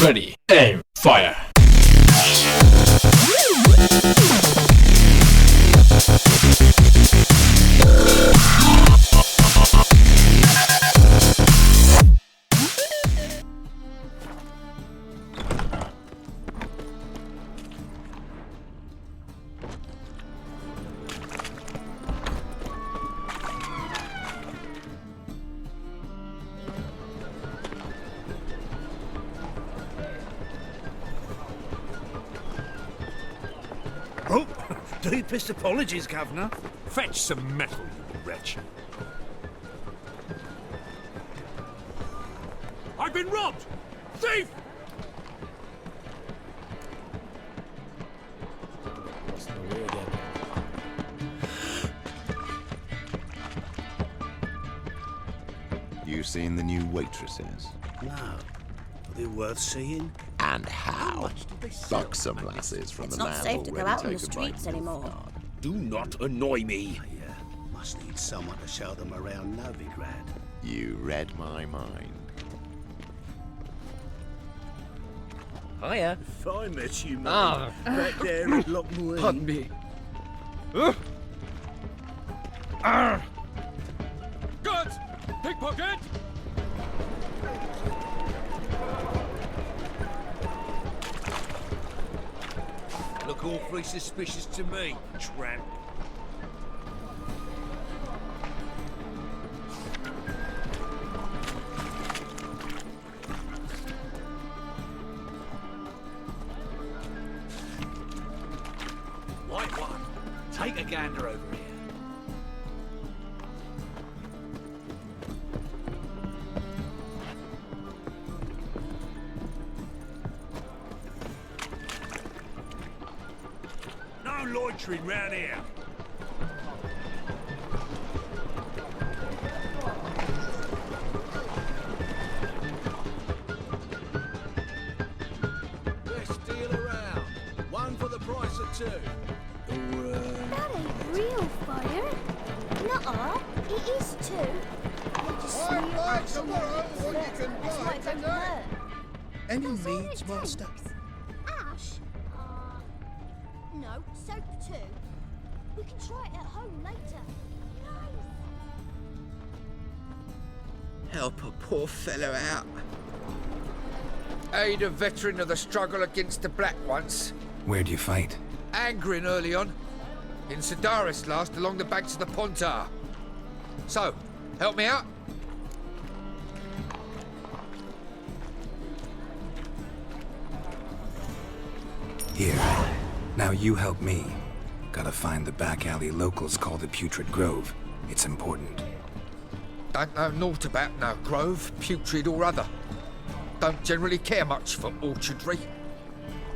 Ready, aim, fire. Oh, deepest apologies, Governor. Fetch some metal, you wretch. I've been robbed! Thief! You seen the new waitresses? No. Are they worth seeing? And how? Buxom lasses from It's the not land safe to go already out on the taken by streets anymore. Novigrad. Do not annoy me. Must need someone to show them around Novigrad. You read my mind. Hiya. If I met you, mate, Ah. back there at Lockmuir. Pardon me. Guards! Pickpocket! Look awfully suspicious to me, tramp. White one, take a gander over here. No loitering round here. Best deal around. One for the price of two. That ain't real fire. Nuh-uh, it is too. They just smear ash on their lips. That's why it don't hurt. Any That's all needs, it Master? takes. Ash? No, soap too. We can try it at home later. Help a poor fellow out. Aid a veteran of the struggle against the Black once. Where'd you fight? Angering early on. In Sedaris last, along the banks of the Pontar. So, help me out? Here. Now you help me. Gotta find the back alley locals call the Putrid Grove. It's important. Don't know naught about no grove, putrid or other. Don't generally care much for orchardry.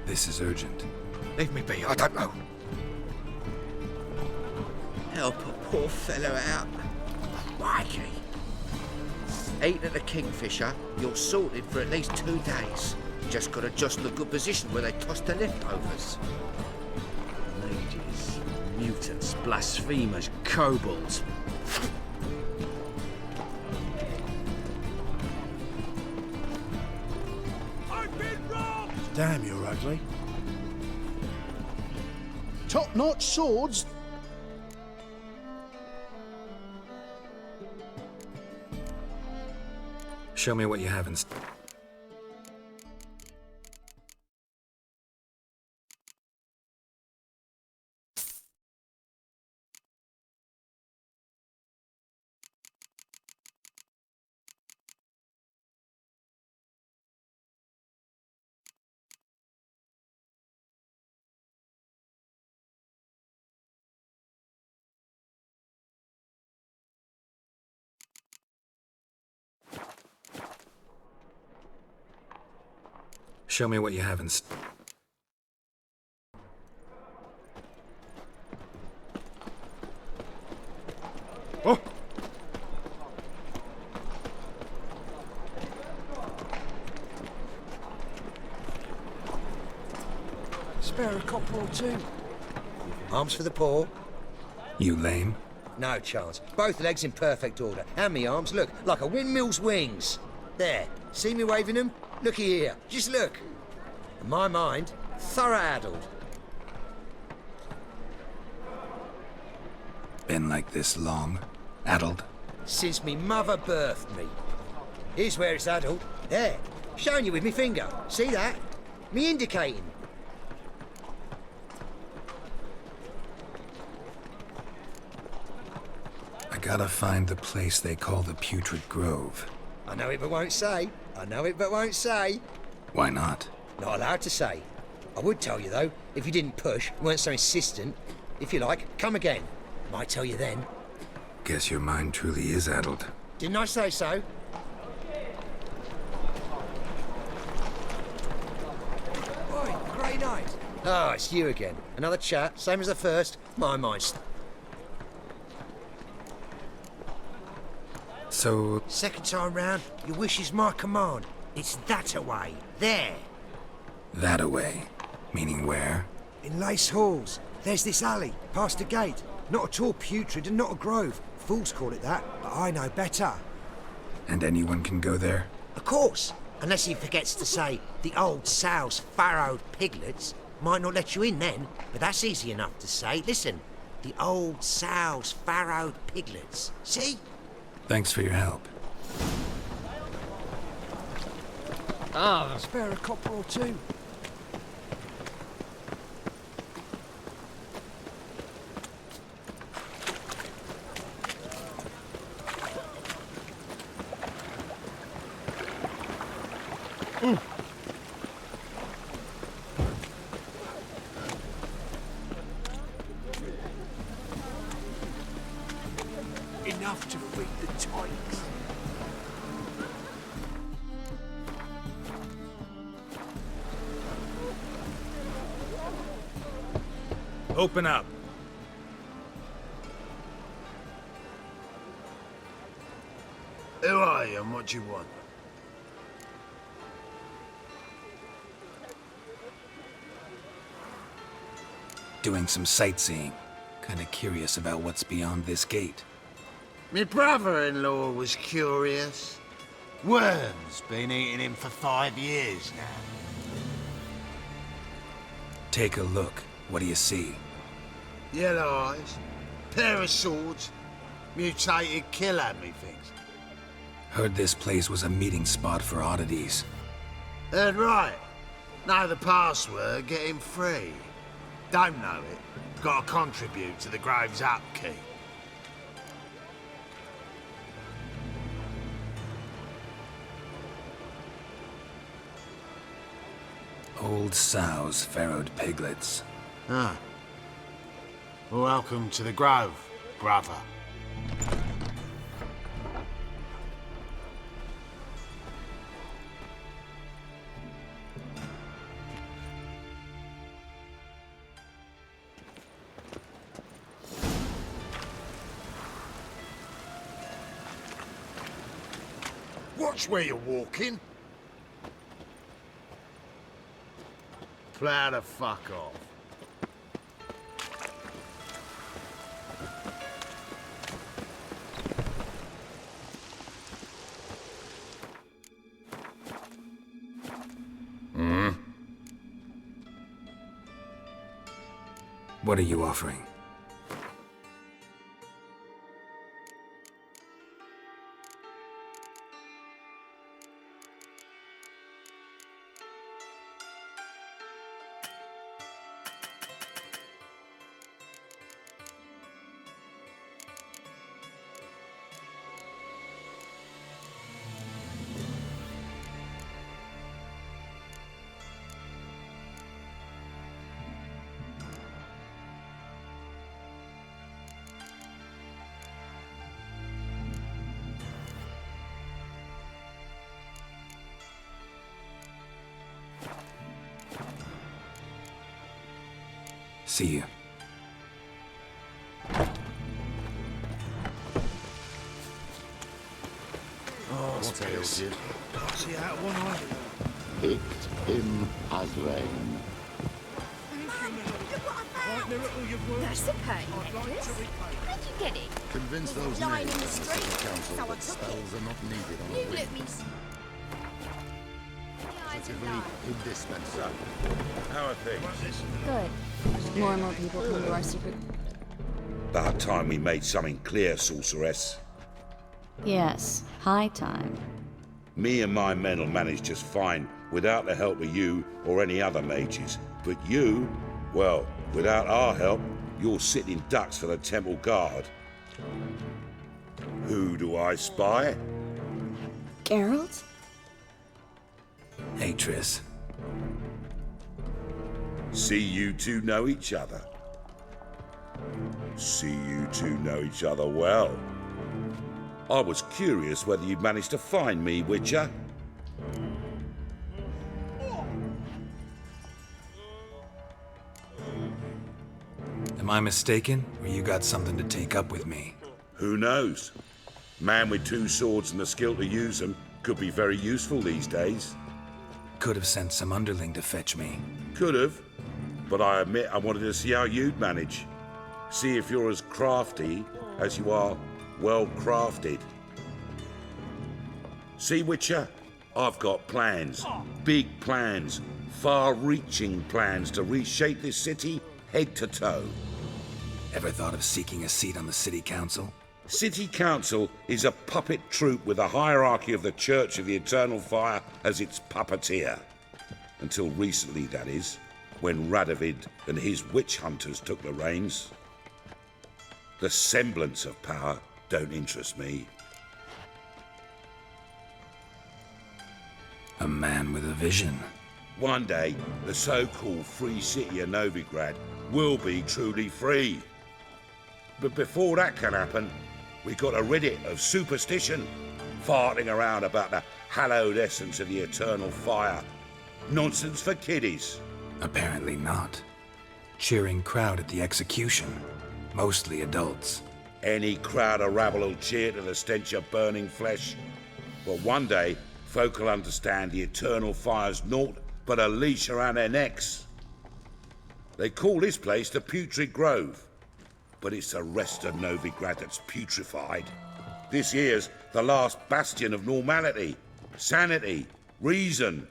This is urgent. Leave me be, I don't know. Help a poor fellow out. Crikey. Eating at the Kingfisher, you're sorted for at least 2 days. Just gotta jostle a good position where they toss the leftovers. Mages, mutants, blasphemers, kobolds. I've been robbed! Damn, you're ugly. Top-notch swords. Show me what you have in Show me what you have in Oh! Spare a copper or two. Arms for the poor. You lame? No chance. Both legs in perfect order. And me arms, look, like a windmill's wings. There. See me waving them? Looky here, just look. In my mind, thorough addled. Been like this long? Addled? Since me mother birthed me. Here's where it's addled. There, showing you with me finger. See that? Me indicating. I gotta find the place they call the Putrid Grove. I know it but won't say. I know it but won't say. Why not? Not allowed to say. I would tell you though, if you didn't push, weren't so insistent. If you like, come again. Might tell you then. Guess your mind truly is addled. Didn't I say so? Oi, grey night. Oh, it's you again. Another chat, same as the first. My mind's... So, Second time round, your wish is my command. It's that away. There. that away. Meaning where? In Lace Halls. There's this alley, past the gate. Not at all putrid and not a grove. Fools call it that, but I know better. And anyone can go there? Of course. Unless he forgets to say the old sow's farrowed piglets. Might not let you in then, but that's easy enough to say. Listen, the old sow's farrowed piglets. See? Thanks for your help. Spare a copper or two. Enough to feed the tykes. Open up. Who are you and what do you want? Doing some sightseeing. Kinda curious about what's beyond this gate. My brother-in-law was curious. Worms been eating him for 5 years now. Take a look. What do you see? Yellow eyes, pair of swords, mutated killer, methinks. Heard this place was a meeting spot for oddities. Heard right. Know the password, get him free. Don't know it, gotta contribute to the Grove's upkeep. Old sows, farrowed piglets. Ah. Welcome to the Grove, brother. Watch where you're walking. Plow the fuck off. What are you offering? See you. What ails you? Pass it out one eye. Picked him as rain. That's a pain, necklace. Where'd you get it? Convince those Lying knaves in the in the city street, council so I that took spells it. are not needed on You a let whim. me... positively indispensable. How are things? Good. More and more people come to our secret. About time we made something clear, sorceress. Yes, high time. Me and my men will manage just fine without the help of you or any other mages. But you, well, without our help, you're sitting ducks for the temple guard. Who do I spy? Geralt? Hey, Triss. See you two know each other. See you two know each other well. I was curious whether you'd managed to find me, Witcher. Am I mistaken, or you got something to take up with me? Who knows? Man with two swords and the skill to use them could be very useful these days. Could have sent some underling to fetch me. Could have, but I admit I wanted to see how you'd manage. See if you're as crafty as you are well crafted. See, Witcher? I've got plans. Big plans. Far-reaching plans to reshape this city head to toe. Ever thought of seeking a seat on the city council? City Council is a puppet troupe with a hierarchy of the Church of the Eternal Fire as its puppeteer. Until recently, that is, when Radovid and his witch hunters took the reins. The semblance of power don't interest me. A man with a vision. One day, the so-called free city of Novigrad will be truly free. But before that can happen, we got to rid it of superstition, farting around about the hallowed essence of the eternal fire. Nonsense for kiddies. Apparently not. Cheering crowd at the execution. Mostly adults. Any crowd of rabble will cheer to the stench of burning flesh. But one day, folk will understand the eternal fire's naught but a leash around their necks. They call this place the Putrid Grove, but it's the rest of Novigrad that's putrefied. This here's the last bastion of normality, sanity, reason.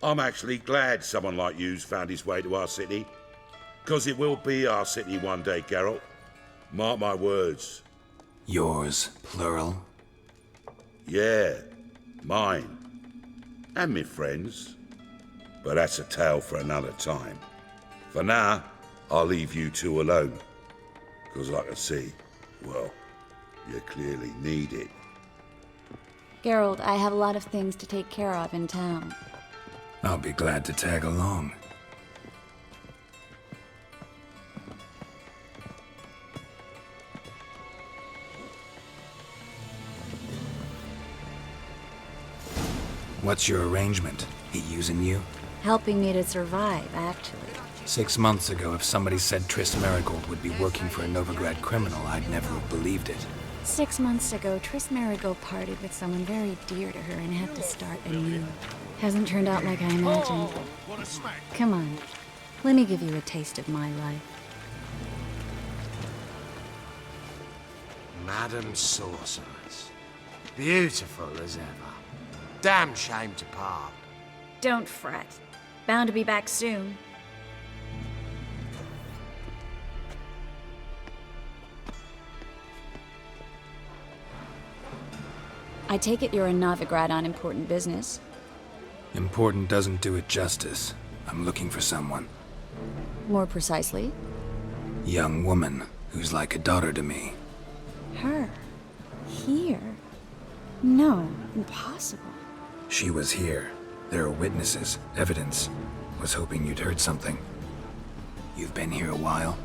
I'm actually glad someone like you's found his way to our city, because it will be our city one day, Geralt. Mark my words. Yours, plural? Yeah, mine. And me friends. But that's a tale for another time. For now, I'll leave you two alone. Because I can see, well, you clearly need it. Geralt, I have a lot of things to take care of in town. I'll be glad to tag along. What's your arrangement? He using you? Helping me to survive, actually. 6 months ago, if somebody said Triss Marigold would be working for a Novigrad criminal, I'd never have believed it. 6 months ago, Triss Marigold parted with someone very dear to her and had to start anew. Hasn't turned out like I imagined. Come on, let me give you a taste of my life. Madam Sorceress. Beautiful as ever. Damn shame to part. Don't fret. Bound to be back soon. I take it you're in Novigrad on important business. Important doesn't do it justice. I'm looking for someone. More precisely? Young woman who's like a daughter to me. Her? Here? No, impossible. She was here. There are witnesses, evidence. Was hoping you'd heard something. You've been here a while.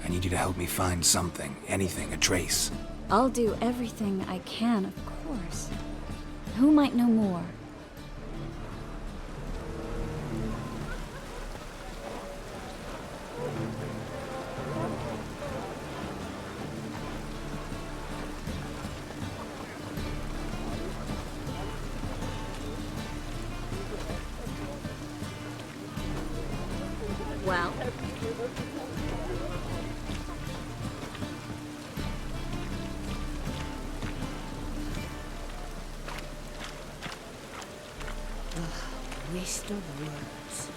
I need you to help me find something, anything, a trace. I'll do everything I can, of course. Who might know more? Well? list of words.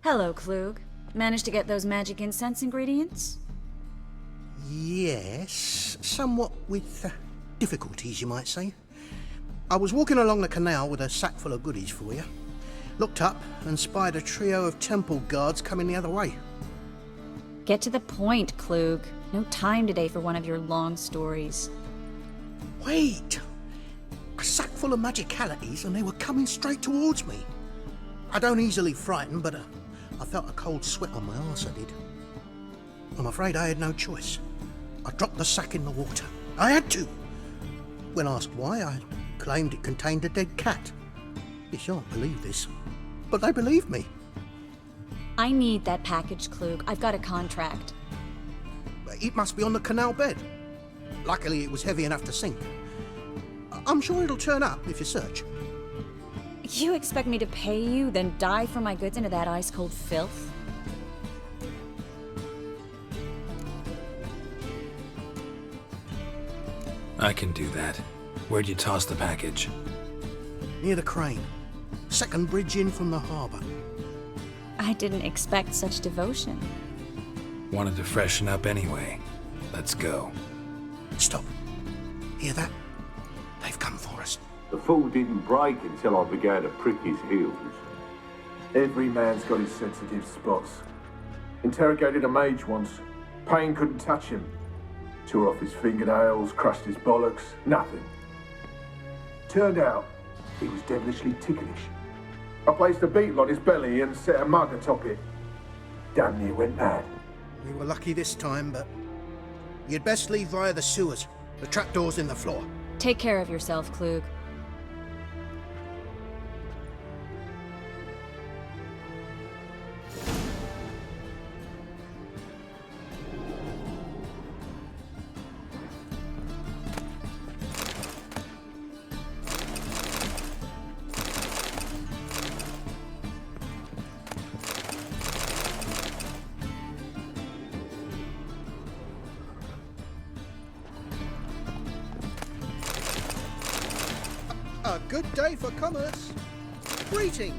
Hello, Klug. Managed to get those magic incense ingredients? Yes, somewhat with difficulties, you might say. I was walking along the canal with a sack full of goodies for you. Looked up and spied a trio of temple guards coming the other way. Get to the point, Klug. No time today for one of your long stories. Wait! A sack full of magicalities and they were coming straight towards me. I don't easily frighten, but I felt a cold sweat on my arse, I did. I'm afraid I had no choice. I dropped the sack in the water. I had to. When asked why, I claimed it contained a dead cat. You shan't believe this, but they believed me. I need that package, Klug. I've got a contract. It must be on the canal bed. Luckily, it was heavy enough to sink. I'm sure it'll turn up if you search. You expect me to pay you, then dive for my goods into that ice-cold filth? I can do that. Where'd you toss the package? Near the crane. Second bridge in from the harbour. I didn't expect such devotion. Wanted to freshen up anyway. Let's go. Stop. Hear that? They've come for us. The fool didn't break until I began to prick his heels. Every man's got his sensitive spots. Interrogated a mage once. Pain couldn't touch him. Tore off his fingernails, crushed his bollocks, nothing. Turned out, he was devilishly ticklish. I placed a beetle on his belly and set a mug atop it. Damn near went mad. We were lucky this time, but you'd best leave via the sewers. The trapdoor's in the floor. Take care of yourself, Klug. A good day for commerce. Greetings.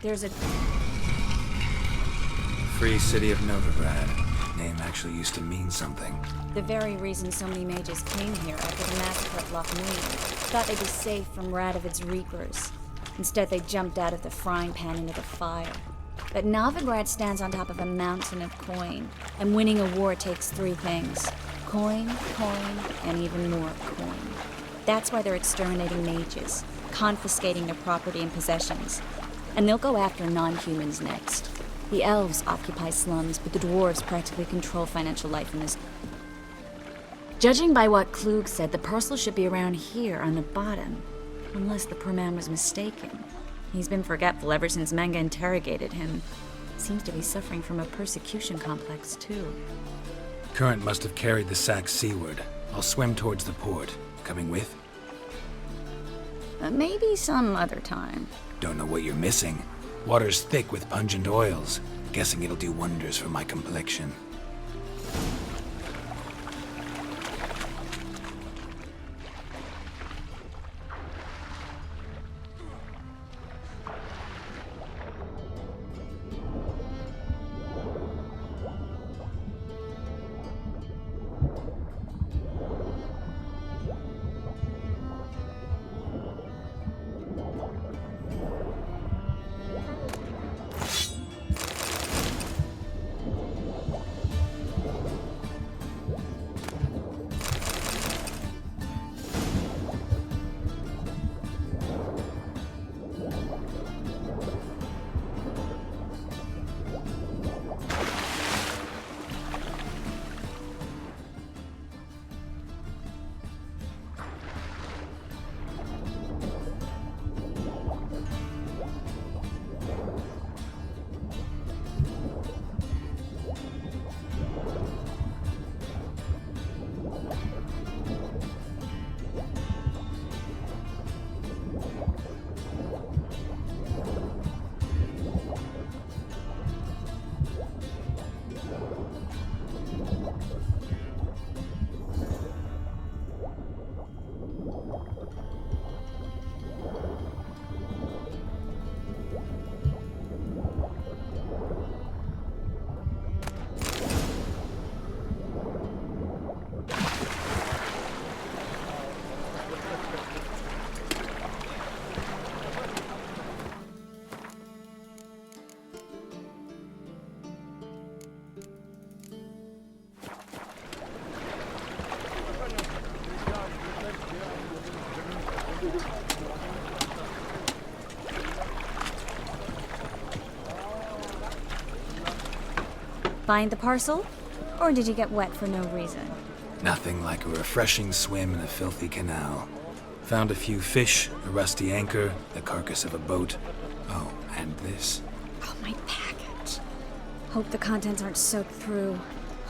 There's a... Free city of Novigrad. Name actually used to mean something. The very reason so many mages came here after the massacre at Loch Moon. Thought they'd be safe from Radovid's reapers. Instead, they jumped out of the frying pan into the fire. But Novigrad stands on top of a mountain of coin, and winning a war takes three things. Coin, and even more coin. That's why they're exterminating mages, confiscating their property and possessions. And they'll go after non-humans next. The elves occupy slums, but the dwarves practically control financial life in this. Judging by what Klug said, the parcel should be around here on the bottom. Unless the poor man was mistaken. He's been forgetful ever since Manga interrogated him. Seems to be suffering from a persecution complex, too. Current must have carried the sack seaward. I'll swim towards the port. Coming with? Maybe some other time. Don't know what you're missing. Water's thick with pungent oils. Guessing it'll do wonders for my complexion. Find the parcel? Or did you get wet for no reason? Nothing like a refreshing swim in a filthy canal. Found a few fish, a rusty anchor, the carcass of a boat. Oh, and this. Oh, my package. Hope the contents aren't soaked through.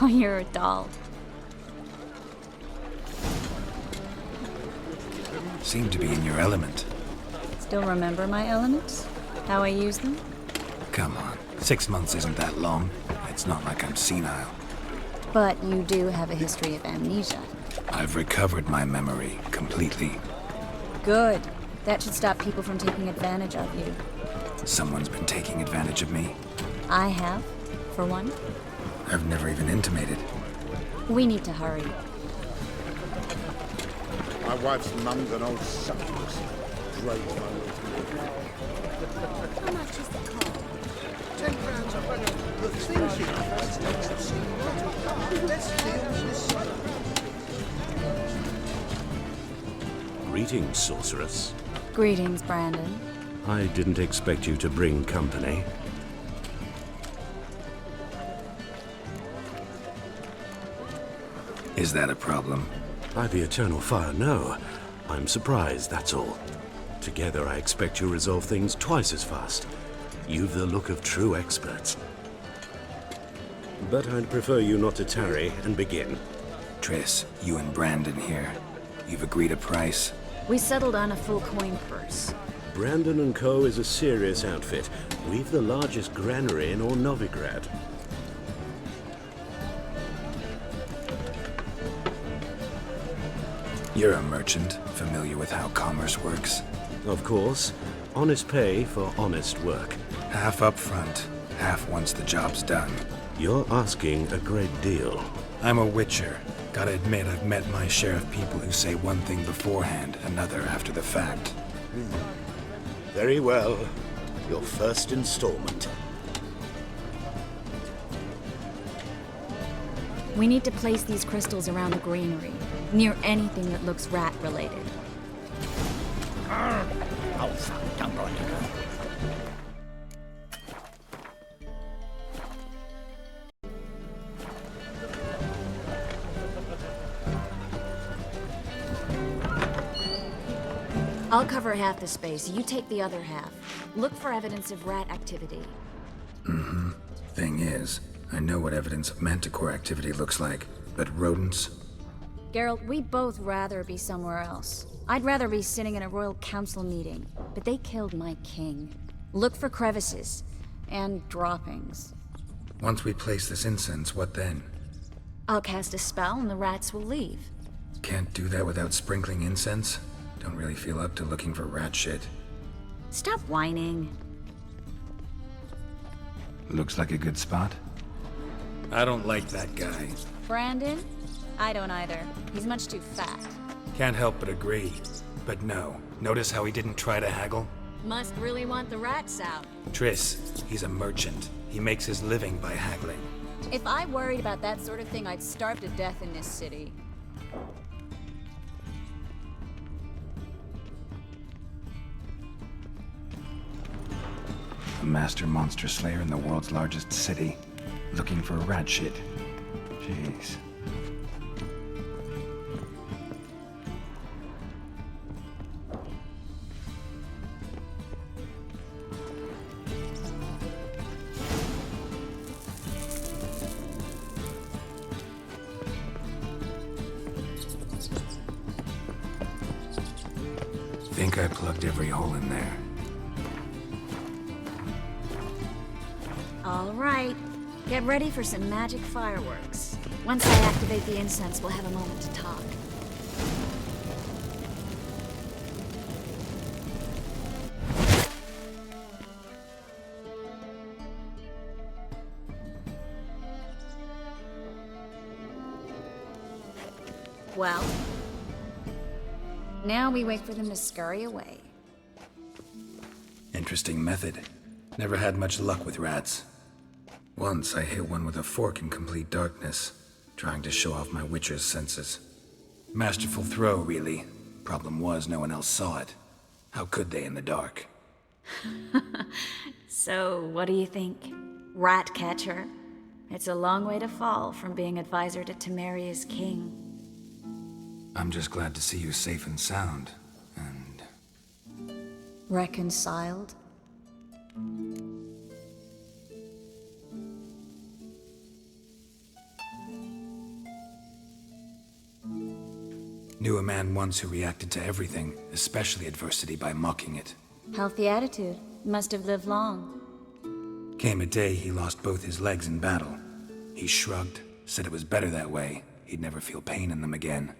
Oh, you're a doll. Seem to be in your element. Still remember my elements? How I use them? Come on, 6 months isn't that long. It's not like I'm senile. But you do have a history of amnesia. I've recovered my memory completely. Good. That should stop people from taking advantage of you. Someone's been taking advantage of me. I have, for one. I've never even intimated. We need to hurry. My wife's mum's an old succubus. Great one. How much is the car? 10 pounds up and the things you let's deal with this side. Greetings, sorceress. Greetings, Brandon. I didn't expect you to bring company. Is that a problem? By the eternal fire, no. I'm surprised, that's all. Together, I expect you resolve things twice as fast. You've the look of true experts. But I'd prefer you not to tarry and begin. Triss, you and Brandon here. You've agreed a price? We settled on a full coin purse. Brandon & Co. is a serious outfit. We've the largest granary in all Novigrad. You're a merchant, familiar with how commerce works? Of course. Honest pay for honest work. Half up front, half once the job's done. You're asking a great deal. I'm a witcher. Gotta admit, I've met my share of people who say one thing beforehand, another after the fact. Very well. Your first installment. We need to place these crystals around the granary, near anything that looks rat-related. I'll cover half the space, you take the other half. Look for evidence of rat activity. Mm-hmm. Thing is, I know what evidence of manticore activity looks like, but rodents? Geralt, we'd both rather be somewhere else. I'd rather be sitting in a royal council meeting, but they killed my king. Look for crevices and droppings. Once we place this incense, what then? I'll cast a spell and the rats will leave. Can't do that without sprinkling incense? Don't really feel up to looking for rat shit. Stop whining. Looks like a good spot. I don't like that guy. Brandon? I don't either. He's much too fat. Can't help but agree. But no, notice how he didn't try to haggle? Must really want the rats out. Triss, he's a merchant. He makes his living by haggling. If I worried about that sort of thing, I'd starve to death in this city. A master monster slayer in the world's largest city, looking for rat shit. Jeez. Think I plugged every hole in there. All right. Get ready for some magic fireworks. Once I activate the incense, we'll have a moment to talk. Well, now we wait for them to scurry away. Interesting method. Never had much luck with rats. Once I hit one with a fork in complete darkness, trying to show off my witcher's senses. Masterful throw, really. Problem was, no one else saw it. How could they in the dark? So, what do you think? Rat catcher? It's a long way to fall from being advisor to Temeria's king. I'm just glad to see you safe and sound, and... Reconciled? Knew a man once who reacted to everything, especially adversity, by mocking it. Healthy attitude. Must have lived long. Came a day he lost both his legs in battle. He shrugged, said it was better that way. He'd never feel pain in them again.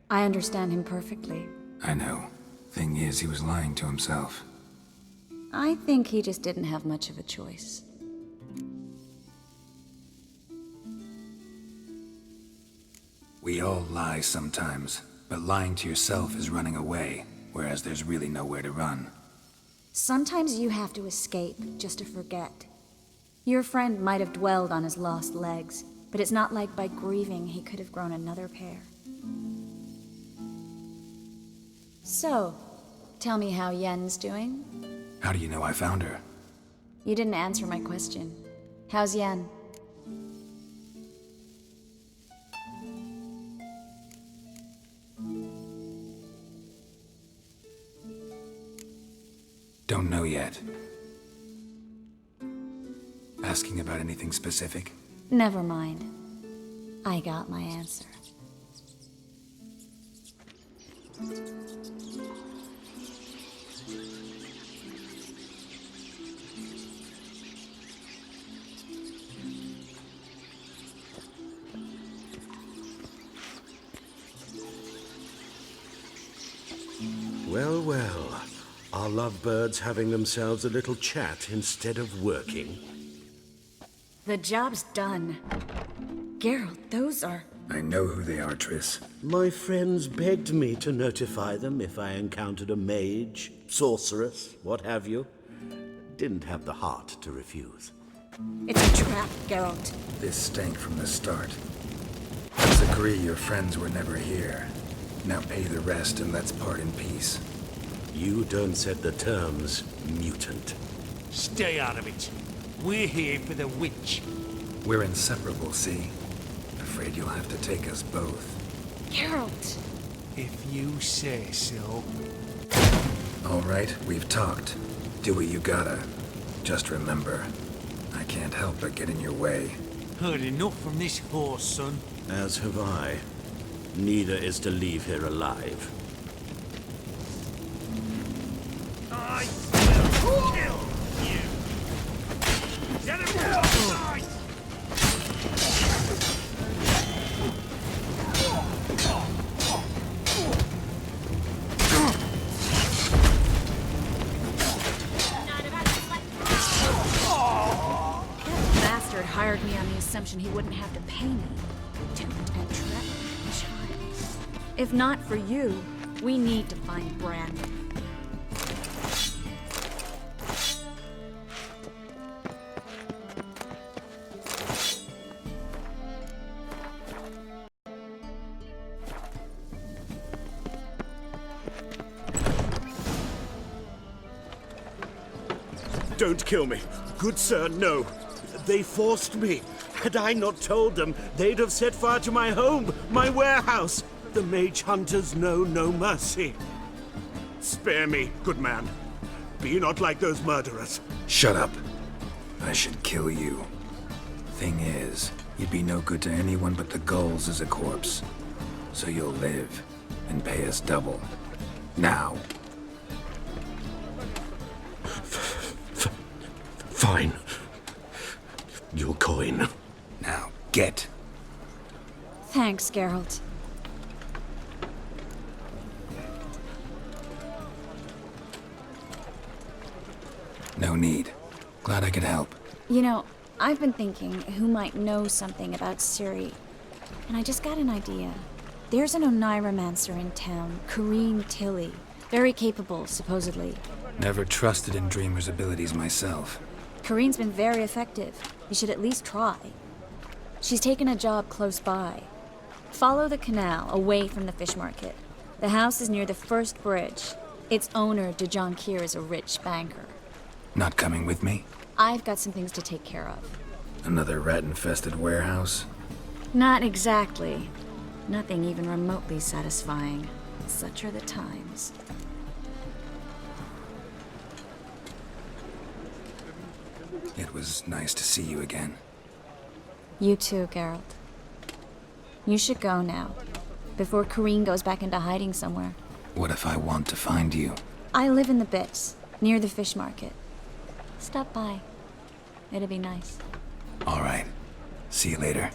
I understand him perfectly. I know. Thing is, he was lying to himself. I think he just didn't have much of a choice. We all lie sometimes, but lying to yourself is running away, whereas there's really nowhere to run. Sometimes you have to escape just to forget. Your friend might have dwelled on his lost legs, but it's not like by grieving he could have grown another pair. So, tell me how Yen's doing? How do you know I found her? You didn't answer my question. How's Yen? Don't know yet. Asking about anything specific? Never mind. I got my answer. Well, well. Are lovebirds having themselves a little chat instead of working? The job's done. Geralt, those are... I know who they are, Triss. My friends begged me to notify them if I encountered a mage, sorceress, what have you. Didn't have the heart to refuse. It's a trap, Geralt. This stank from the start. Let's agree your friends were never here. Now pay the rest and let's part in peace. You don't set the terms, mutant. Stay out of it. We're here for the witch. We're inseparable, see? Afraid you'll have to take us both. Geralt! If you say so. All right, we've talked. Do what you gotta. Just remember, I can't help but get in your way. Heard enough from this horse, son. As have I. Neither is to leave here alive. I will kill you. Get him outside! Hired me on the assumption he wouldn't have to pay me. Duped and trapped my child. If not for you, we need to find Brandon. Don't kill me. Good sir, no. They forced me. Had I not told them, they'd have set fire to my home, my warehouse. The mage hunters know no mercy. Spare me, good man. Be not like those murderers. Shut up. I should kill you. Thing is, you'd be no good to anyone but the gulls as a corpse. So you'll live and pay us double. Now. Fine. Your coin. Now, get. Thanks, Geralt. No need. Glad I could help. You know, I've been thinking who might know something about Ciri. And I just got an idea. There's an Oneiromancer in town, Corrine Tilly. Very capable, supposedly. Never trusted in Dreamer's abilities myself. Corrine's been very effective. You should at least try. She's taken a job close by. Follow the canal, away from the fish market. The house is near the first bridge. Its owner, Dejon Kier, is a rich banker. Not coming with me? I've got some things to take care of. Another rat-infested warehouse? Not exactly. Nothing even remotely satisfying. Such are the times. It was nice to see you again. You too, Geralt. You should go now, before Corrine goes back into hiding somewhere. What if I want to find you? I live in the Bits, near the fish market. Stop by. It'd be nice. All right. See you later.